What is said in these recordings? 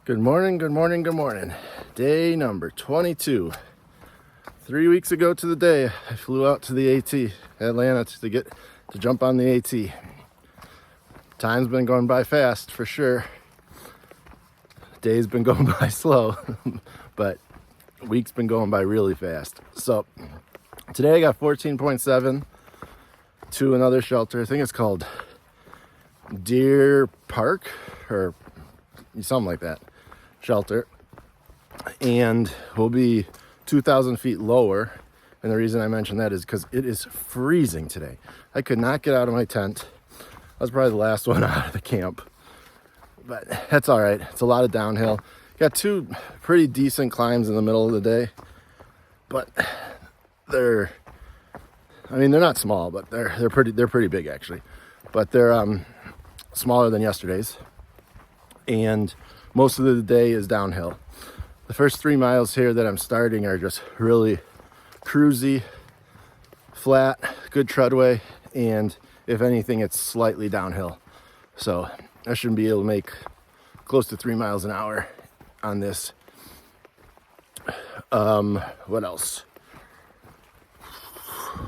Good morning, good morning, good morning. Day number 22. 3 weeks ago to the day, I flew out to the AT, Atlanta, to jump on the AT. Time's been going by fast, for sure. Day's been going by slow, but week's been going by really fast. So today I got 14.7 to another shelter. I think it's called Deer Park or something like that shelter, and we'll be 2,000 feet lower. And the reason I mention that is because it is freezing today. I could not get out of my tent. I was probably the last one out of the camp, but that's all right. It's a lot of downhill. Got two pretty decent climbs in the middle of the day, but they're not small, but they're pretty big actually, but they're smaller than yesterday's. And most of the day is downhill. The first 3 miles here that I'm starting are just really cruisy, flat, good treadway, and if anything, it's slightly downhill. So I shouldn't be able to make close to 3 miles an hour on this. What else? I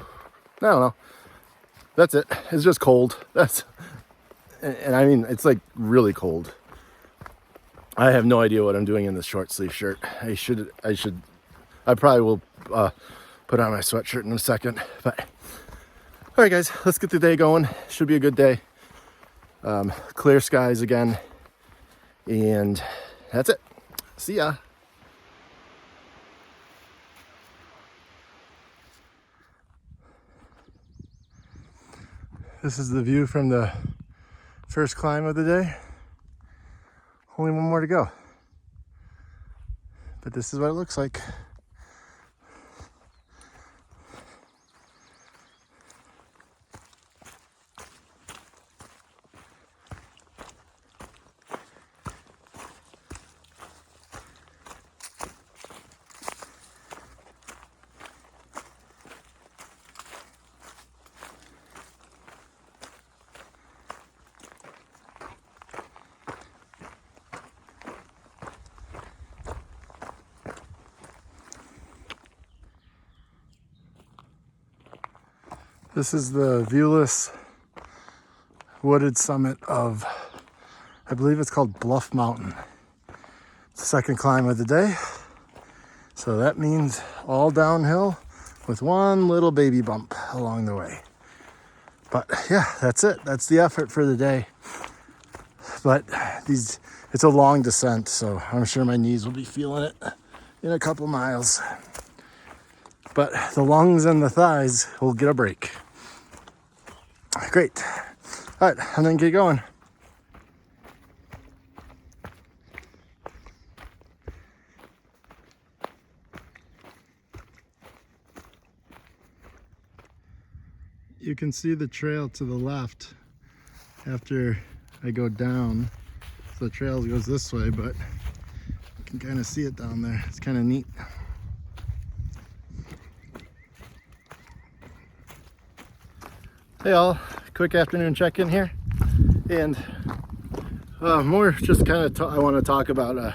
don't know. That's it. It's just cold. And I mean, it's like really cold. I have no idea what I'm doing in this short sleeve shirt. I probably will put on my sweatshirt in a second. But all right, guys, let's get the day going. Should be a good day. Clear skies again, and that's it. See ya. This is the view from the first climb of the day. Only one more to go, but this is what it looks like. This is the viewless wooded summit of, I believe it's called Bluff Mountain. It's the second climb of the day. So that means all downhill with one little baby bump along the way. But yeah, that's it. That's the effort for the day. But it's a long descent, so I'm sure my knees will be feeling it in a couple miles. But the lungs and the thighs will get a break. Great. All right, and then get going. You can see the trail to the left after I go down. So the trail goes this way, but you can kind of see it down there. It's kind of neat. Hey all, quick afternoon check-in here, and more just kind of I want to talk about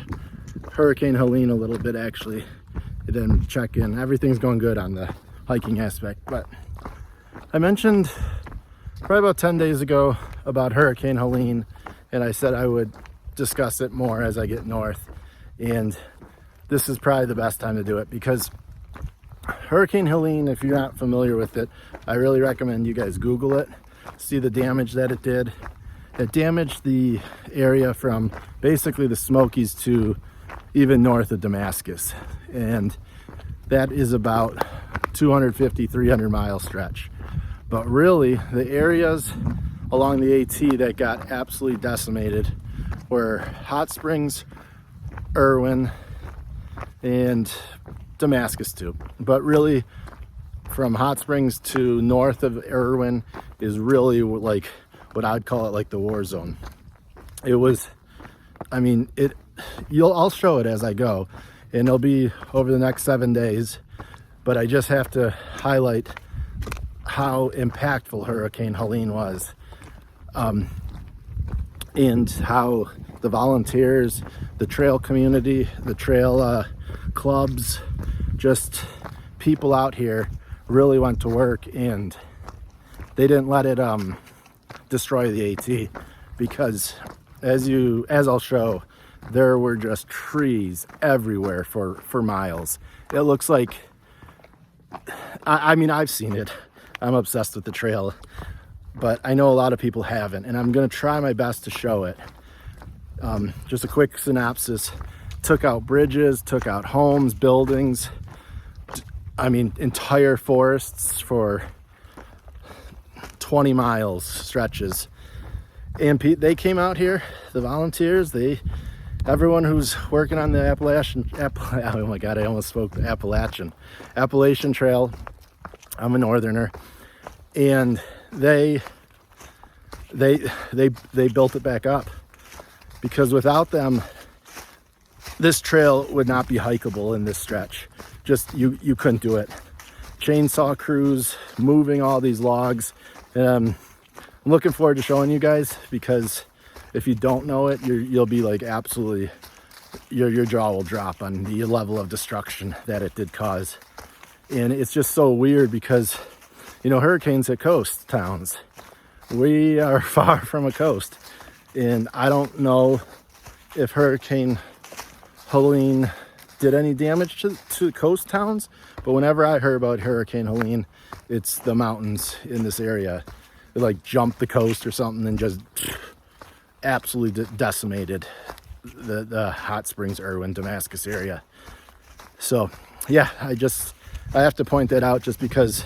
Hurricane Helene a little bit actually, and then check in. Everything's going good on the hiking aspect, but I mentioned probably about 10 days ago about Hurricane Helene, and I said I would discuss it more as I get north, and this is probably the best time to do it because Hurricane Helene, if you're not familiar with it, I really recommend you guys Google it, see the damage that it did. It damaged the area from basically the Smokies to even north of Damascus. And that is about 250, 300 mile stretch. But really, the areas along the AT that got absolutely decimated were Hot Springs, Irwin, and Damascus too. But really, from Hot Springs to north of Irwin is really like what I'd call it, like the war zone. It was, I'll show it as I go, and it'll be over the next 7 days, but I just have to highlight how impactful Hurricane Helene was, and how the volunteers, the trail community, the trail clubs, just people out here really went to work, and they didn't let it destroy the AT, because as I'll show, there were just trees everywhere for miles. It looks like, I mean, I've seen it. I'm obsessed with the trail, but I know a lot of people haven't, and I'm gonna try my best to show it. Just a quick synopsis: took out bridges, took out homes, buildings, I mean, entire forests for 20 miles stretches. And they came out here, the volunteers, everyone who's working on the oh my God, I almost spoke the Appalachian Trail. I'm a northerner, and they built it back up, because without them, this trail would not be hikeable in this stretch. Just you couldn't do it. Chainsaw crews moving all these logs. I'm looking forward to showing you guys, because if you don't know it, you'll be like, absolutely, your jaw will drop on the level of destruction that it did cause. And it's just so weird, because hurricanes hit coast towns. We are far from a coast, and I don't know if Hurricane Helene did any damage to coast towns, but whenever I heard about Hurricane Helene, it's the mountains in this area. It like jumped the coast or something and just absolutely decimated the Hot Springs, Irwin, Damascus area. So yeah, I have to point that out, just because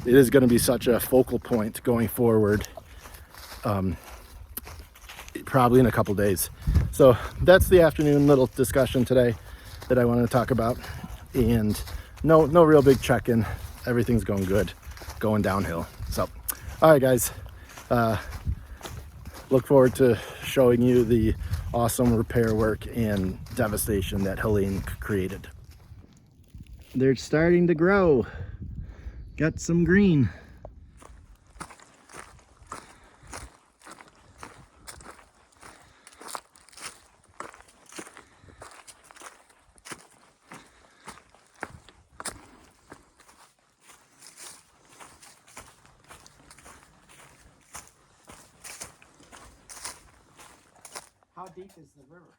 it is going to be such a focal point going forward, probably in a couple days. So that's the afternoon little discussion today that I wanted to talk about, and no real big check-in. Everything's going good, going downhill. So all right, guys, look forward to showing you the awesome repair work and devastation that Helene created. They're starting to grow. Got some green. How deep is the river?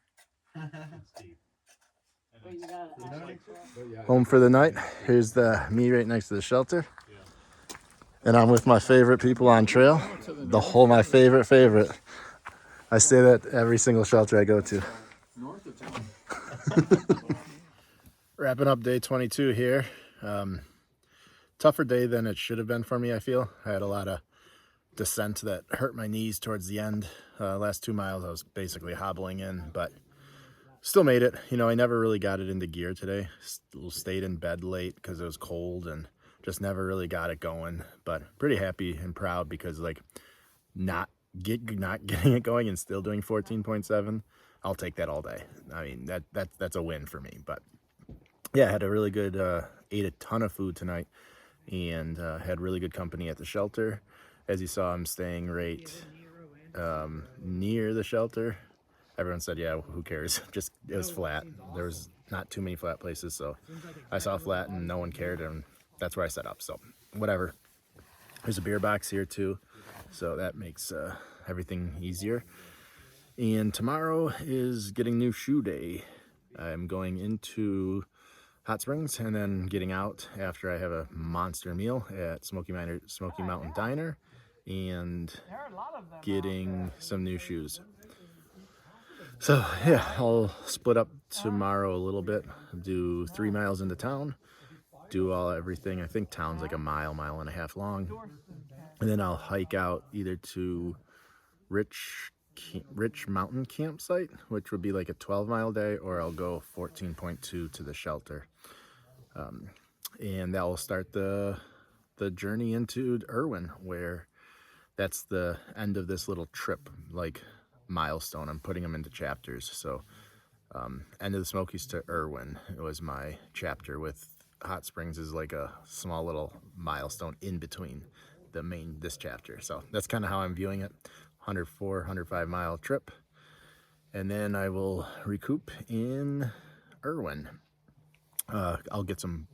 It's deep. Well, you gotta Home for the night. Here's me right next to the shelter. And I'm with my favorite people on trail. My favorite. I say that every single shelter I go to. North of town. Wrapping up day 22 here. Tougher day than it should have been for me, I feel. I had a lot of descent that hurt my knees towards the end. Last 2 miles I was basically hobbling in, but still made it. I never really got it into gear today. Stayed in bed late because it was cold and just never really got it going. But pretty happy and proud, because like not getting it going and still doing 14.7, I'll take that all day. I mean, that's a win for me. But yeah, I had a really good, ate a ton of food tonight, and had really good company at the shelter. As you saw, I'm staying right near the shelter. Everyone said, yeah, who cares? Just, it was flat. There was not too many flat places, so I saw flat and no one cared, and that's where I set up. So whatever. There's a beer box here too, so that makes everything easier. And tomorrow is getting new shoe day. I'm going into Hot Springs and then getting out after I have a monster meal at Smoky Mountain Diner, and getting some new shoes. So yeah, I'll split up tomorrow a little bit, do 3 miles into town, do everything. I think town's like a mile and a half long, and then I'll hike out either to Rich Mountain Campsite, which would be like a 12-mile day, or I'll go 14.2 to the shelter, and that will start the journey into Irwin, where that's the end of this little trip, like milestone. I'm putting them into chapters. So end of the Smokies to Irwin, it was my chapter. With Hot Springs is like a small little milestone in between this chapter. So that's kind of how I'm viewing it. 105 mile trip, and then I will recoup in Irwin. I'll get some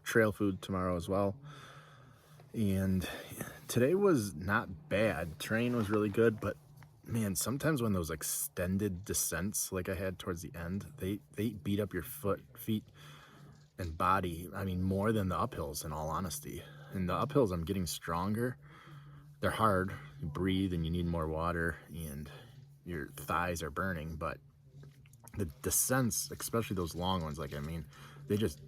trail food tomorrow as well. And today was not bad. Terrain was really good, but man, sometimes when those extended descents like I had towards the end, they beat up your feet and body. I mean, more than the uphills, in all honesty. And the uphills, I'm getting stronger. They're hard. You breathe and you need more water and your thighs are burning, but the descents, especially those long ones, like, I mean, they just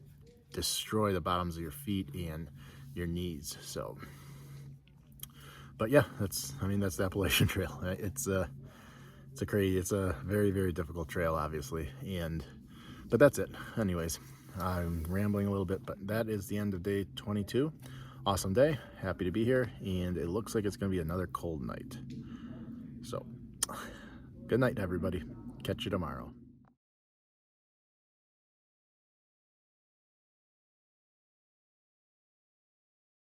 destroy the bottoms of your feet and your knees. So, but yeah, that's the Appalachian Trail. It's a very, very difficult trail, obviously, but that's it. Anyways, I'm rambling a little bit, but that is the end of day 22. Awesome day, happy to be here, and it looks like it's gonna be another cold night. So, good night, everybody. Catch you tomorrow.